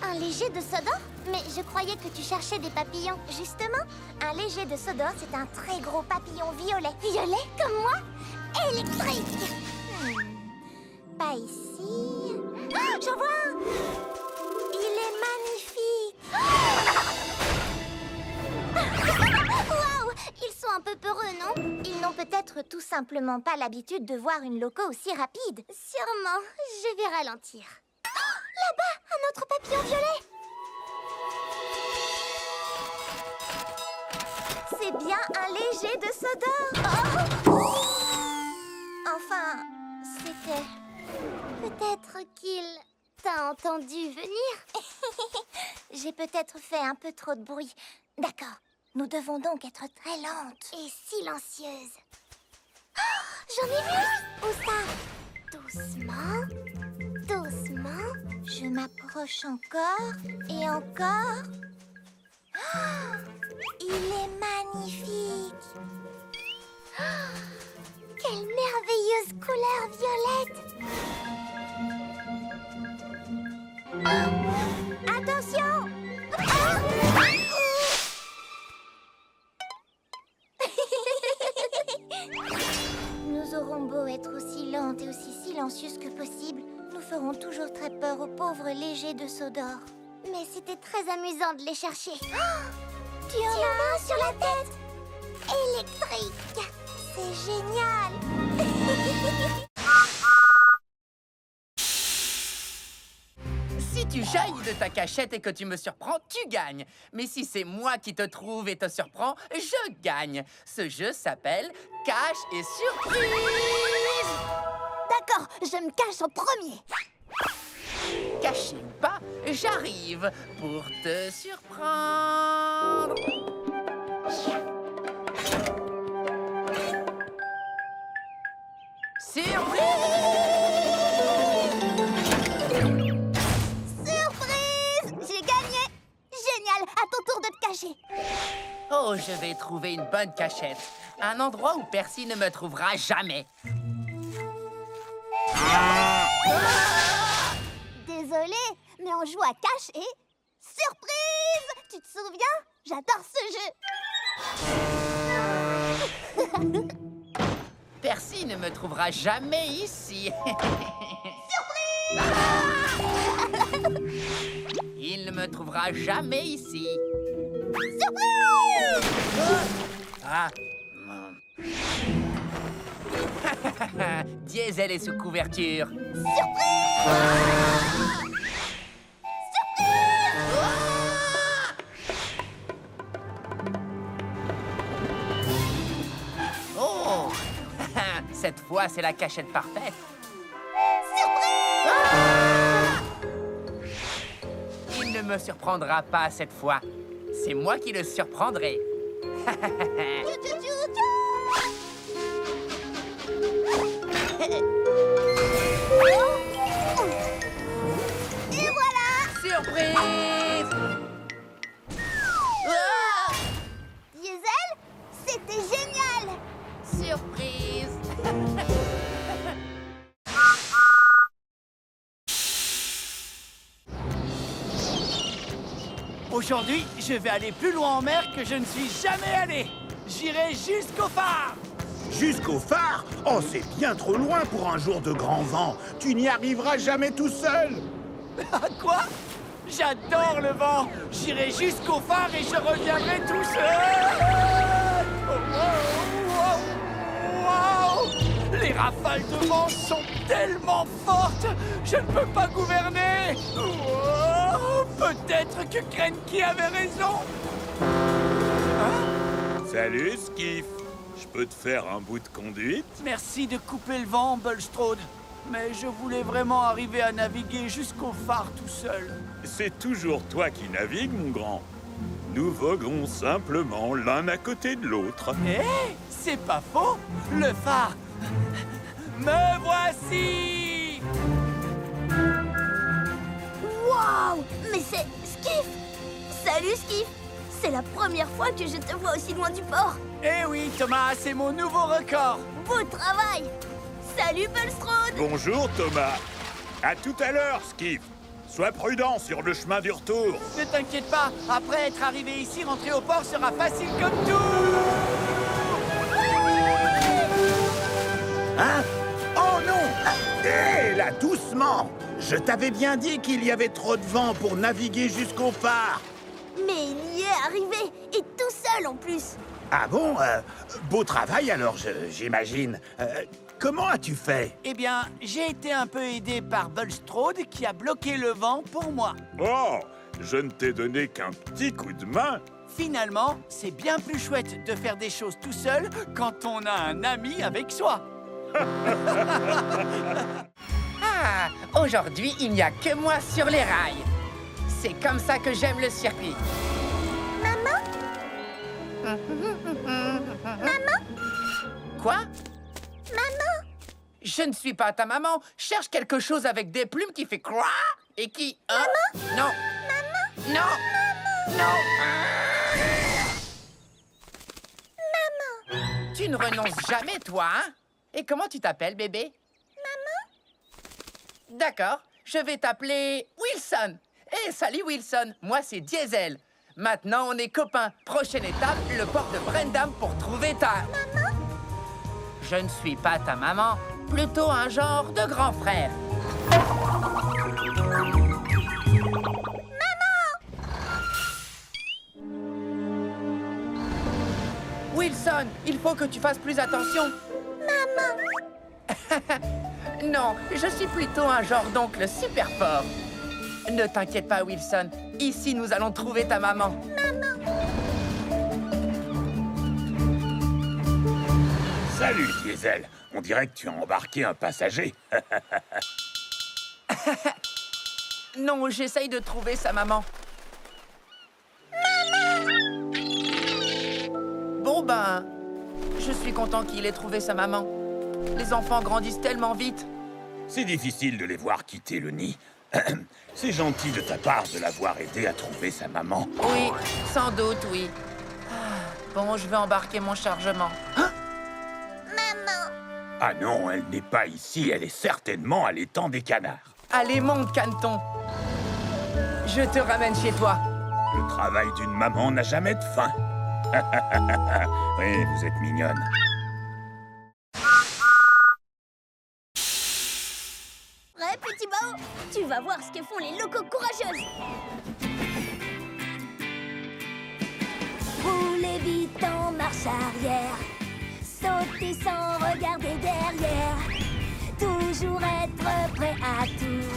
Un léger de Sodor? Mais je croyais que tu cherchais des papillons. Justement, un léger de Sodor, c'est un très gros papillon violet. Violet comme moi? Électrique. Pas ici. Ah, j'en vois un. Il est magnifique. Waouh! Ils sont un peu peureux, non? Ils n'ont peut-être tout simplement pas l'habitude de voir une loco aussi rapide. Sûrement. Je vais ralentir. Oh, là-bas, un autre papillon violet. C'est bien un léger de Sodor. Oh! Enfin, c'était... Peut-être qu'il t'a entendu venir. J'ai peut-être fait un peu trop de bruit. D'accord. Nous devons donc être très lentes et silencieuses. Oh, j'en ai vu! Où ça? Doucement, doucement. Je m'approche encore et encore. Oh, il est magnifique. Oh, quelle merveilleuse couleur violette! Oh, attention! Oh! Nous aurons beau être aussi lentes et aussi silencieuses que possible, nous ferons toujours très peur aux pauvres légers de Sodor. Mais c'était très amusant de les chercher. Oh, tu en as un sur la tête! Électrique! C'est génial! Si tu jaillis de ta cachette et que tu me surprends, tu gagnes. Mais si c'est moi qui te trouve et te surprends, je gagne. Ce jeu s'appelle Cache et Surprise. D'accord, je me cache en premier. Caché ou pas, j'arrive pour te surprendre. Surprise! J'ai gagné! Génial! À ton tour de te cacher. Oh, je vais trouver une bonne cachette. Un endroit où Percy ne me trouvera jamais. Ah! on joue à cache et... Surprise! Tu te souviens? J'adore ce jeu. Percy ne me trouvera jamais ici. Il ne me trouvera jamais ici. Surprise! Ah. Diesel est sous couverture. Oh! Cette fois, c'est la cachette parfaite. Il ne me surprendra pas cette fois. C'est moi qui le surprendrai. Et voilà! Surprise! Ah! Diesel, c'était génial! Surprise! Aujourd'hui, je vais aller plus loin en mer que je ne suis jamais allé. J'irai jusqu'au phare. Jusqu'au phare? Oh, c'est bien trop loin pour un jour de grand vent. Tu n'y arriveras jamais tout seul. Quoi? J'adore le vent. J'irai jusqu'au phare et je reviendrai tout seul. Oh, wow, wow, wow. Les rafales de vent sont tellement fortes. Je ne peux pas gouverner. Oh, peut-être que Krenki avait raison. Salut, Skiff. Je peux te faire un bout de conduite? Merci de couper le vent, Bulstrode. Mais je voulais vraiment arriver à naviguer jusqu'au phare tout seul. C'est toujours toi qui navigues, mon grand. Nous voguons simplement l'un à côté de l'autre. Hé, c'est pas faux. Le phare. Me voici. Waouh! Mais c'est Skiff! Salut, Skiff! C'est la première fois que je te vois aussi loin du port. Eh oui, Thomas, c'est mon nouveau record. Beau travail! Salut, Bulstrode! Bonjour, Thomas. À tout à l'heure, Skiff. Sois prudent sur le chemin du retour. Ne t'inquiète pas, après être arrivé ici, rentrer au port sera facile comme tout. Hein? Oh non! Hé, là, doucement! Je t'avais bien dit qu'il y avait trop de vent pour naviguer jusqu'au phare. Mais il y est arrivé, et tout seul en plus. Ah bon? Beau travail alors, j'imagine. Comment as-tu fait? Eh bien, j'ai été un peu aidé par Bulstrode qui a bloqué le vent pour moi. Oh, je ne t'ai donné qu'un petit coup de main. Finalement, c'est bien plus chouette de faire des choses tout seul quand on a un ami avec soi. Ah, aujourd'hui, il n'y a que moi sur les rails. C'est comme ça que j'aime le circuit. Maman? Maman? Quoi? Maman? Je ne suis pas ta maman. Cherche quelque chose avec des plumes qui fait quoi et qui... Maman? Non. Maman? Non. Non. Maman? Tu ne renonces jamais, toi, hein? Et comment tu t'appelles, bébé? Maman? D'accord, je vais t'appeler Wilson. Eh, salut Wilson, moi c'est Diesel. Maintenant on est copains. Prochaine étape, le port de Brendam pour trouver ta... Maman? Je ne suis pas ta maman, plutôt un genre de grand frère. Wilson, il faut que tu fasses plus attention. Maman? Non, je suis plutôt un genre d'oncle super fort. Ne t'inquiète pas, Wilson. Ici, nous allons trouver ta maman. Salut, Diesel. On dirait que tu as embarqué un passager. Non, j'essaye de trouver sa maman. Bon ben, je suis content qu'il ait trouvé sa maman. Les enfants grandissent tellement vite. C'est difficile de les voir quitter le nid. C'est gentil de ta part de l'avoir aidé à trouver sa maman. Oui, sans doute, oui. Ah, bon, je vais embarquer mon chargement. Hein? Maman? Ah non, elle n'est pas ici. Elle est certainement à l'étang des canards. Allez, monte, caneton. Je te ramène chez toi. Le travail d'une maman n'a jamais de fin. Oui, vous êtes mignonne. Prêt, petit Bao? Tu vas voir ce que font les locaux courageuses. Roulez vite en marche arrière, sautez sans regarder derrière, toujours être prêt à tout,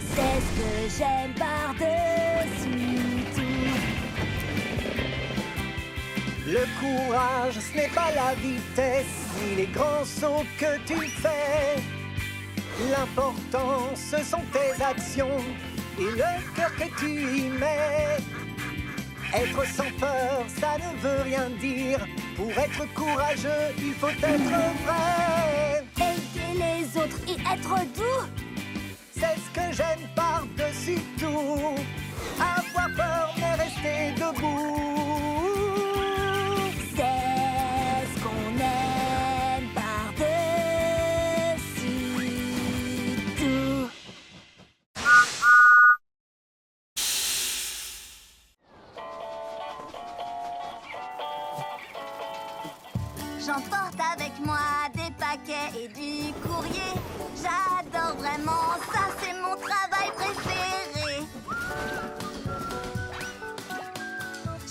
c'est ce que j'aime par-dessus tout. Le courage, ce n'est pas la vitesse, ni les grands sauts que tu fais. L'important, ce sont tes actions et le cœur que tu y mets. Être sans peur, ça ne veut rien dire. Pour être courageux, il faut être vrai. Aider les autres et être doux, C'est ce que j'aime par-dessus tout. Avoir peur, mais rester debout. c'est ce qu'on aime par-dessus tout. J'emporte avec moi des paquets et du courrier. J'adore vraiment ça, c'est mon travail préféré.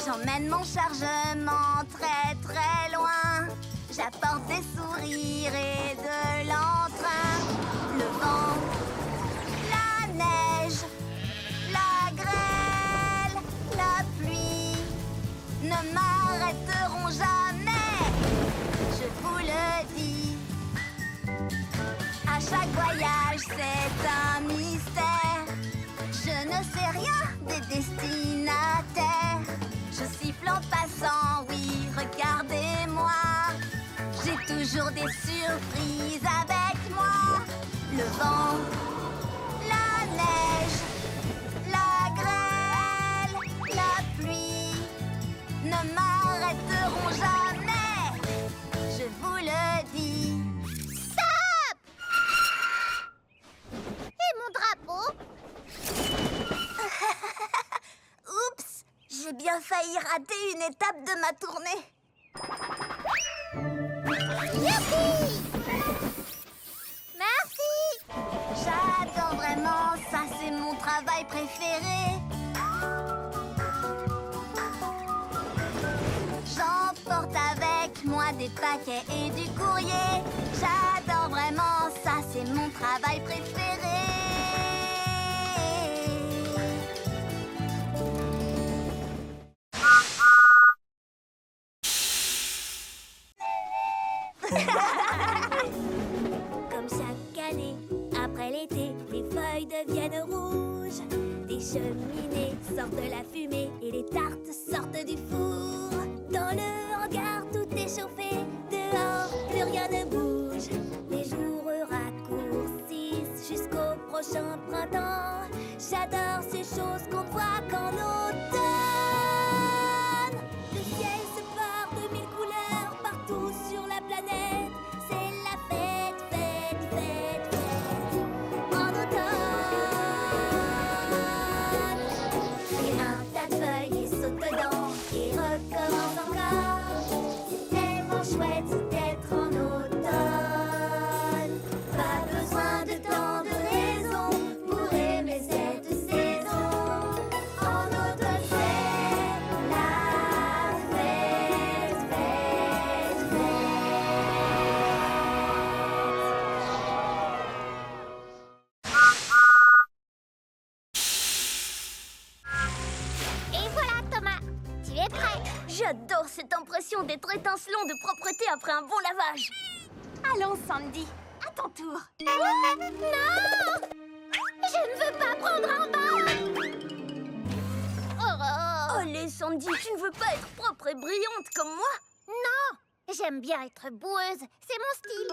J'emmène mon chargement très très loin. J'apporte des sourires et de l'entrain. Le vent, la neige, la grêle, la pluie ne m'arrêteront jamais. Je vous le dis, à chaque voyage c'est un mystère. Je ne sais rien des destinataires. Je siffle en passant, oui, regardez-moi. J'ai toujours des surprises avec moi. Le vent, la neige, la grêle, la pluie ne m'arrêteront jamais. Je vous le dis. Stop! Et mon drapeau? Oups! J'ai bien failli rater une étape de ma tournée. Youpi! Merci! J'adore vraiment ça, c'est mon travail préféré. J'emporte avec moi des paquets et du courrier. J'adore vraiment ça, c'est mon travail préféré. Comme chaque année, après l'été, les feuilles deviennent rouges. Des cheminées sortent de la fumée et les tartes sortent du four. Dans le hangar, tout est chauffé. Dehors, plus rien ne bouge. Les jours raccourcissent jusqu'au prochain printemps. J'adore ces choses qu'on voit qu'en automne. Le ciel se part de mille couleurs partout sur la planète. C'est la fête, fête, fête, fête en automne. Et un tas de feuilles et saute dedans et recommence encore. C'est tellement chouette d'être en automne. Pas besoin de tant de raisons pour aimer cette saison. En automne c'est la fête, fête, fête. Et voilà Thomas, tu es prêt? J'adore cette impression d'être étincelant de propreté après un bon lavage. Allons Sandy, à ton tour. Non! Je ne veux pas prendre un bain! Oh! Allez, Sandy, tu ne veux pas être propre et brillante comme moi? Non! J'aime bien être boueuse, c'est mon style.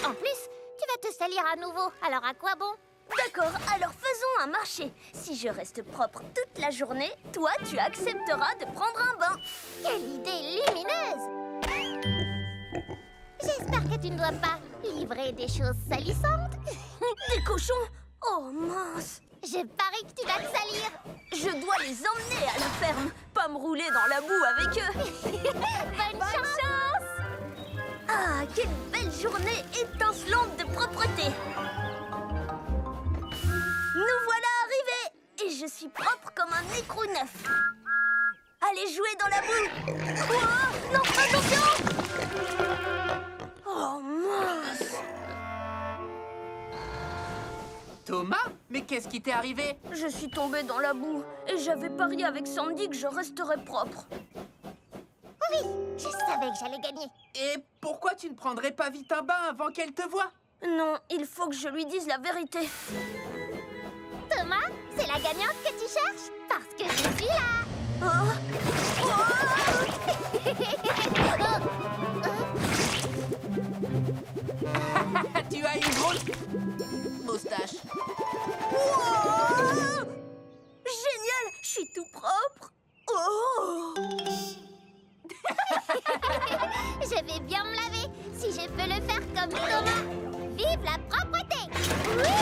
En plus, tu vas te salir à nouveau, alors à quoi bon? D'accord, alors faisons un marché. Si je reste propre toute la journée, toi, tu accepteras de prendre un bain. Quelle idée lumineuse! J'espère que tu ne dois pas livrer des choses salissantes. Des cochons? Oh mince! Je parie que tu vas te salir. Je dois les emmener à la ferme, pas me rouler dans la boue avec eux. Bonne chance. Ah, quelle belle journée étincelante de propreté. Nous voilà arrivés et je suis propre comme un écrou neuf. Allez jouer dans la boue. Oh, non, attention. Oh, mince. Thomas, mais qu'est-ce qui t'est arrivé? Je suis tombée dans la boue et j'avais parié avec Sandy que je resterais propre. Oui, je savais que j'allais gagner. Et pourquoi tu ne prendrais pas vite un bain avant qu'elle te voie? Non, il faut que je lui dise la vérité. Thomas, c'est la gagnante que tu cherches? Parce que je suis là. Oh. Tu as une grosse moustache. Wow. Génial, je suis tout propre. Oh. Je vais bien me laver si je peux le faire comme Thomas. Vive la propreté! Oui!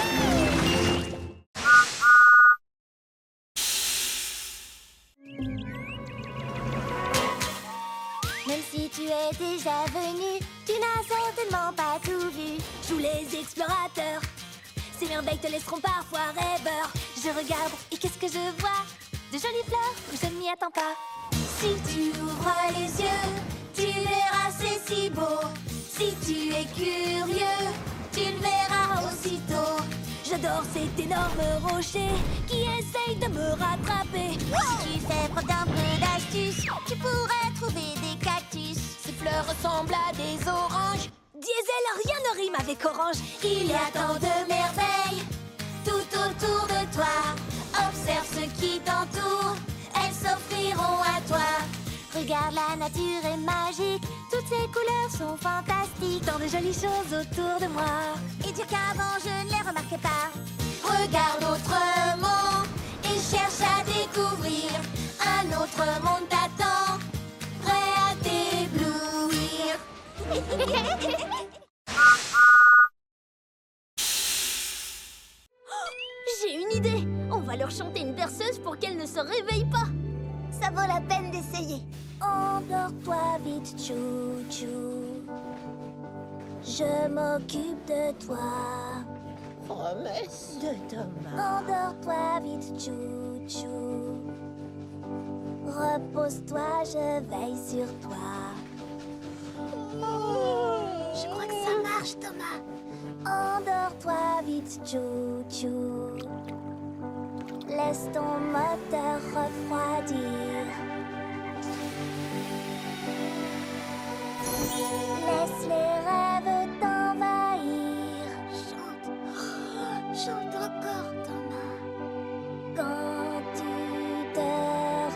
Même si tu es déjà venu, tu n'as certainement pas tout vu. Joue les explorateurs. Ces merveilles te laisseront parfois rêveur. Je regarde et qu'est-ce que je vois? De jolies fleurs où je ne m'y attends pas. Si tu ouvres les yeux, tu verras c'est si beau. Si tu es curieux, tu le verras aussitôt. J'adore cet énorme rocher qui essaye de me rattraper. Si tu fais preuve d'un peu d'astuce, tu pourrais trouver des cactus. Ces fleurs ressemblent à des oranges. Diesel, rien ne rime avec orange. Il y a tant de merveilles tout autour de toi. Observe ce qui t'entoure, elles s'offriront à toi. Regarde, la nature est magique, toutes ces couleurs sont fantastiques. Tant de jolies choses autour de moi. Et dire qu'avant je ne les remarquais pas. Regarde autrement et cherche à découvrir. Un autre monde t'attend, prêt à t'éblouir. J'ai une idée. On va leur chanter une berceuse pour qu'elles ne se réveillent pas. Ça vaut la peine d'essayer. Endors-toi vite, chou-chou. Je m'occupe de toi. Promesse de Thomas. Endors-toi vite, chou-chou. Repose-toi, je veille sur toi. Je crois que ça marche, Thomas. Endors-toi vite, chou-chou. Laisse ton moteur refroidir. Laisse les rêves t'envahir. Chante encore, Thomas. Quand tu te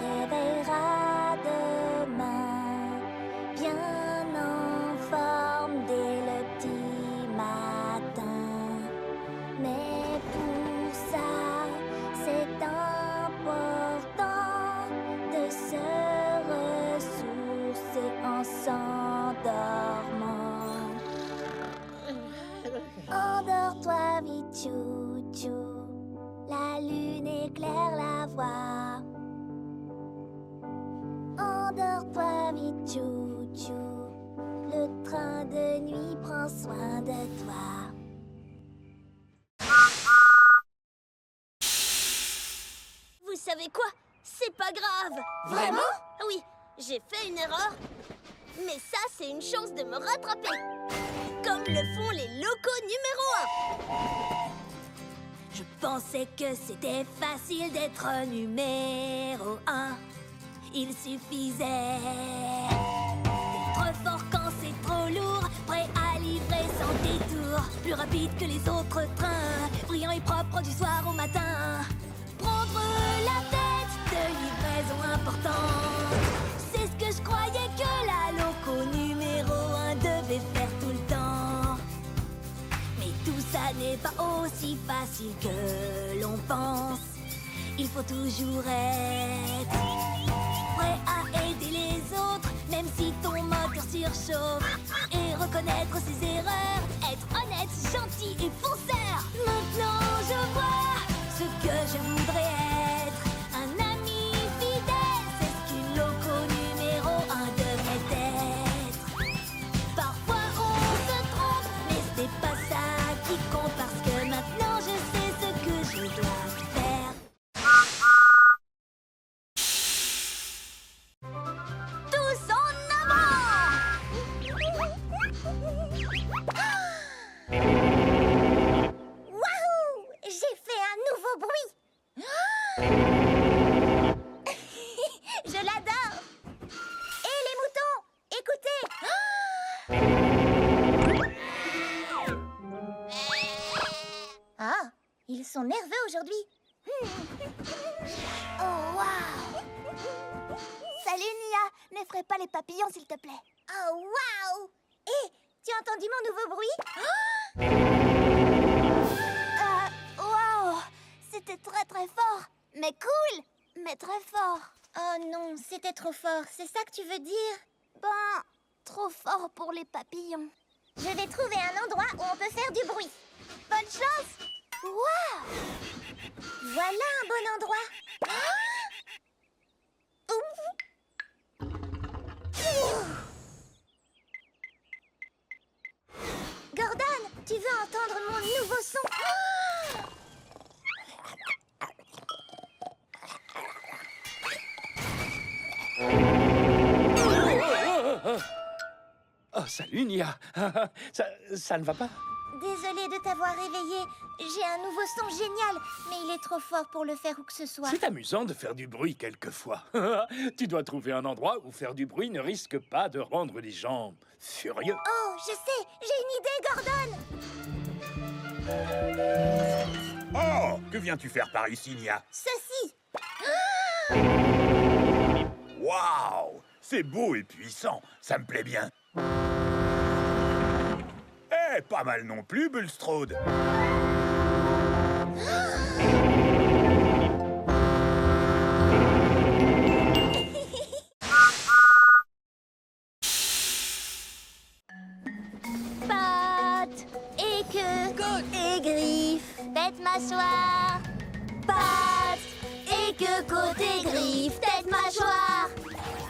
réveilleras demain, bien en forme dès le petit matin. Mais pour ça, c'est important de se ressourcer en s'endormant. Endors-toi vite, chou-chou. La lune éclaire la voie. Endors-toi vite, chou-chou. Le train de nuit prend soin de toi. Vous savez quoi? C'est pas grave. Vraiment? Oui, j'ai fait une erreur. Mais ça, c'est une chance de me rattraper. Comme le font les locaux numéro 1. Je pensais que c'était facile d'être numéro 1. Il suffisait d'être fort quand c'est trop lourd, prêt à livrer sans détour, plus rapide que les autres trains, brillant et propre du soir au matin. Prendre la tête de livraison importante, c'est ce que je croyais que la loco numéro 1 devait faire tout le temps. Mais tout ça n'est pas aussi facile que l'on pense. Il faut toujours être prêt à aider les autres, même si ton moteur surchauffe, et reconnaître ses erreurs, être honnête, gentil et fonceur. Maintenant je vois ce que Je l'adore. Et les moutons, écoutez. Ah, ils sont nerveux aujourd'hui. Oh, waouh. Salut, Nia. N'effraie pas les papillons, s'il te plaît. Oh, waouh. Hé, tu as entendu mon nouveau bruit? Waouh. C'était très, très fort. Mais cool. Mais très fort. Oh non, c'était trop fort. C'est ça que tu veux dire? Ben, trop fort pour les papillons. Je vais trouver un endroit où on peut faire du bruit. Bonne chance! Waouh! Voilà un bon endroit. Gordon, tu veux entendre mon nouveau son? Oh, salut, Nia. Ça ne va pas? Désolée de t'avoir réveillé. J'ai un nouveau son génial, mais il est trop fort pour le faire où que ce soit. C'est amusant de faire du bruit quelquefois. Tu dois trouver un endroit où faire du bruit ne risque pas de rendre les gens furieux. Oh, je sais, j'ai une idée, Gordon. Oh, que viens-tu faire par ici, Nia? Ceci. Waouh! C'est beau et puissant, ça me plaît bien. Eh, pas mal non plus, Bulstrode. Pattes et queue et griffes, tête mâchoire. Pattes et queue, côte et griffes, tête mâchoire.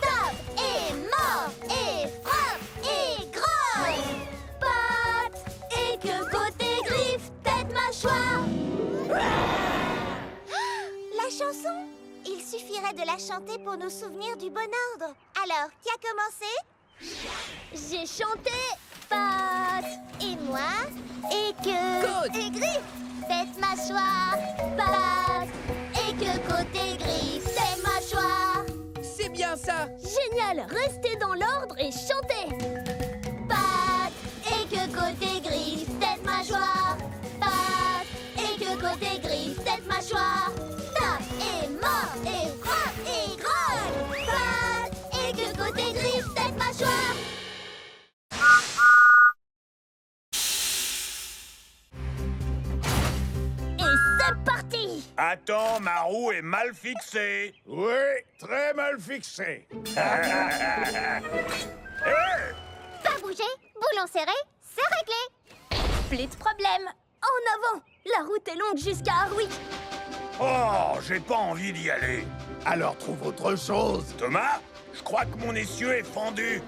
Tape et mord et frappe et grogne. Pattes et queue, côte et griffes, tête mâchoire. La chanson? Il suffirait de la chanter pour nous souvenir du bon ordre. Alors, qui a commencé? J'ai chanté pattes et moi et queue et griffes, tête mâchoire, pattes et queue, côte et griffes, tête mâchoire. C'est bien ça. Génial! Restez dans l'ordre et chantez! Pattes et queue, côte et griffes, tête mâchoire, pattes et queue, côte et griffes, tête mâchoire. Tape et mord et frappe et grogne. Pattes et queue, côte et griffes, tête mâchoire. Et c'est parti! Attends, ma roue est mal fixée. Oui, très mal fixé. Pas bouger, boulon serré, c'est réglé. Plus de problème! En avant! La route est longue jusqu'à Harwick! Oh, j'ai pas envie d'y aller. Alors trouve autre chose. Thomas, je crois que mon essieu est fendu.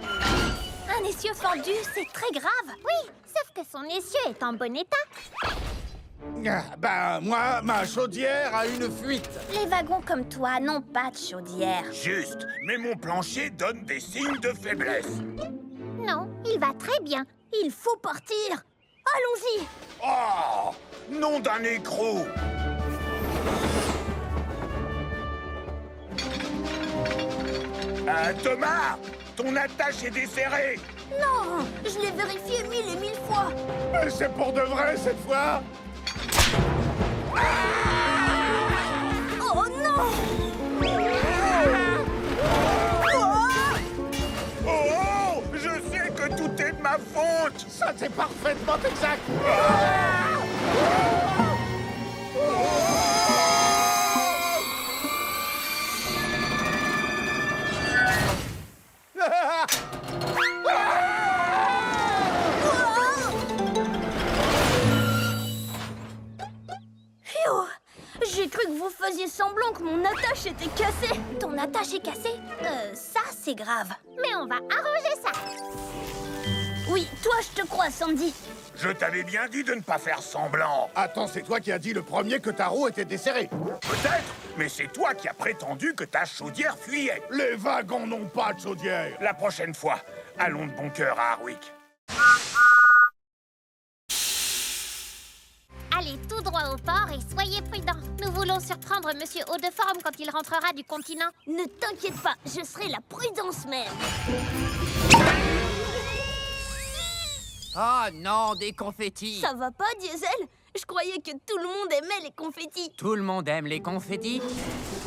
Un essieu fendu, c'est très grave! Oui, sauf que son essieu est en bon état. Ben, moi, ma chaudière a une fuite. Les wagons comme toi n'ont pas de chaudière. Juste, mais mon plancher donne des signes de faiblesse. Non, il va très bien. Il faut partir! Allons-y! Oh, nom d'un écrou. Thomas, ton attache est desserrée. Non! Je l'ai vérifié 1000 et 1000 fois! Mais c'est pour de vrai cette fois. Oh non! Oh, je sais que tout est de ma faute. Ça, c'est parfaitement exact. Phew! J'ai cru que vous faisiez semblant que mon attache était cassée. Ton attache est cassée? Ça, c'est grave. Mais on va arranger ça. Oui, toi, je te crois, Sandy. Je t'avais bien dit de ne pas faire semblant. Attends, c'est toi qui as dit le premier que ta roue était desserrée. Peut-être, mais c'est toi qui as prétendu que ta chaudière fuyait. Les wagons n'ont pas de chaudière. La prochaine fois, allons de bon cœur à Harwick. Allez tout droit au port et soyez prudents. Nous voulons surprendre Monsieur Haut-de-Forme quand il rentrera du continent. Ne t'inquiète pas, je serai la prudence même. Oh non, des confettis. Ça va pas, Diesel? Je croyais que tout le monde aimait les confettis. Tout le monde aime les confettis,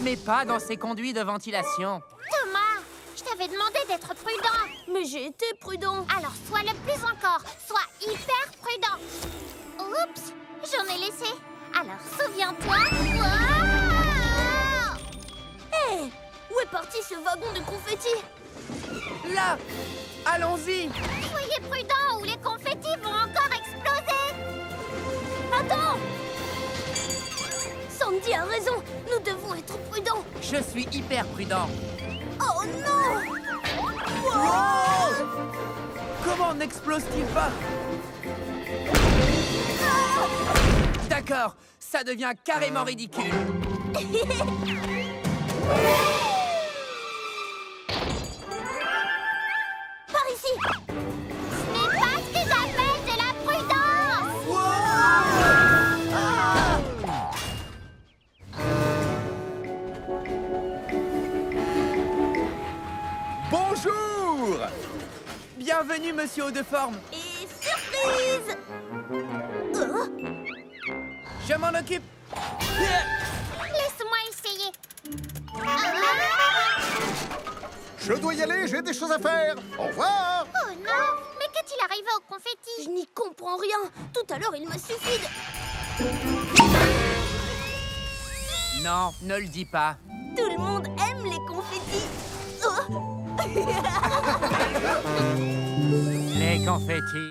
mais pas dans ces conduits de ventilation. Thomas, je t'avais demandé d'être prudent. Mais j'ai été prudent. Alors sois le plus encore. Sois hyper prudent. Oups, j'en ai laissé. Alors souviens-toi. Wow! Hé, où est parti ce wagon de confettis? Là, allons-y. Soyez prudents ou les confettis vont encore exploser. Attends! Sandy a raison, nous devons être prudents. Je suis hyper prudent. Oh non! Wow! Comment n'explose-t-il pas? D'accord, ça devient carrément ridicule. Par ici! Ce n'est pas ce que j'appelle de la prudence. Bonjour! Bienvenue, Monsieur Haut-de-Forme. Et surprise! Je m'en occupe. Laisse-moi essayer. Je dois y aller, j'ai des choses à faire. Au revoir! Oh non! Mais qu'est-il arrivé au confetti? Je n'y comprends rien. Tout à l'heure, il m'a suffi de... Non, ne le dis pas. Tout le monde aime les confettis. Oh. Les confettis.